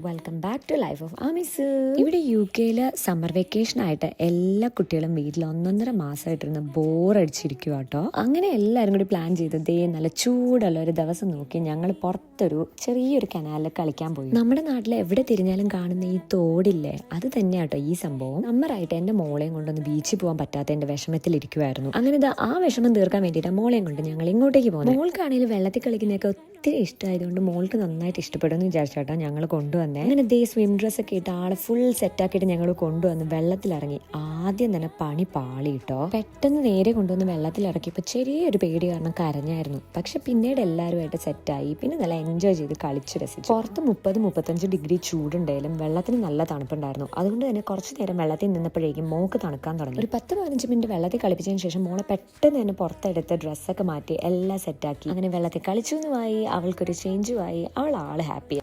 Welcome back to life of Amy's. ഇവിടെ UK summer vacation ആയിട്ട് എല്ലാ കുട്ടികളും വീട്ടിൽ 1.5 മാസമായിട്ടിരുന്ന് ബോറടിച്ചിരിക്കുക കേട്ടോ. അങ്ങനെ എല്ലാവരും കൂടി പ്ലാൻ ചെയ്ത് നല്ല ചൂടുള്ള ഒരു ദിവസം നോക്കി ഞങ്ങൾ പുറത്തൊരു ചെറിയൊരു കനാലിൽ കളിക്കാൻ പോയി. നമ്മുടെ നാട്ടിൽ എവിടെ തിരിഞ്ഞാലും കാണുന്ന ഈ തോടില്ലേ, അത് തന്നെയാട്ടോ ഈ സംഭവം. സമ്മറായിട്ട് എന്റെ മോളെയും കൊണ്ടൊന്ന് ബീച്ചിൽ പോകാൻ പറ്റാത്ത എന്റെ വിഷമത്തിലിരിക്കുവായിരുന്നു. അങ്ങനെ ആ വിഷമം തീർക്കാൻ വേണ്ടിയിട്ട് മോളെയും കൊണ്ട് ഞങ്ങൾ ഇങ്ങോട്ടേക്ക് പോകുന്നത്. മോൾക്കാണെങ്കിൽ വെള്ളത്തിൽ കളിക്കുന്നതൊക്കെ ഒത്തിരി ഇഷ്ടമായതുകൊണ്ട് മോൾക്ക് നന്നായിട്ട് ഇഷ്ടപ്പെടുമെന്ന് വിചാരിച്ചോട്ടോ ഞങ്ങൾ കൊണ്ടുവന്നേ. അങ്ങനെ സ്വിം ഡ്രസ്സൊക്കെ ഇട്ട് ആളെ ഫുൾ സെറ്റാക്കിയിട്ട് ഞങ്ങൾ കൊണ്ടുവന്ന് വെള്ളത്തിലിറങ്ങി. ആദ്യം തന്നെ പണി പാളി കിട്ടോ. പെട്ടെന്ന് നേരെ കൊണ്ടുവന്ന് വെള്ളത്തിലിറക്കിയപ്പോൾ ചെറിയൊരു പേടി കാരണം കരഞ്ഞായിരുന്നു. പക്ഷെ പിന്നീട് എല്ലാവരുമായിട്ട് സെറ്റായി. പിന്നെ നല്ല എൻജോയ് ചെയ്ത് കളിച്ച് രസിച്ചു. പുറത്ത് 30-35 ഡിഗ്രി ചൂടുണ്ടായാലും വെള്ളത്തിന് നല്ല തണുപ്പുണ്ടായിരുന്നു. അതുകൊണ്ട് തന്നെ കുറച്ച് നേരം വെള്ളത്തിൽ നിന്നപ്പോഴേക്കും മോൾക്ക് തണുക്കാൻ തുടങ്ങി. ഒരു 10-15 മിനിറ്റ് വെള്ളത്തിൽ കളിപ്പിച്ചതിന് ശേഷം മോളെ പെട്ടെന്ന് തന്നെ പുറത്തെടുത്ത് ഡ്രസ്സൊക്കെ മാറ്റി എല്ലാം സെറ്റാക്കി. അങ്ങനെ വെള്ളത്തിൽ കളിച്ചു എന്നുമായി, അവൾക്കൊരു ചേഞ്ചുമായി, അവൾ ആള് ഹാപ്പിയായി.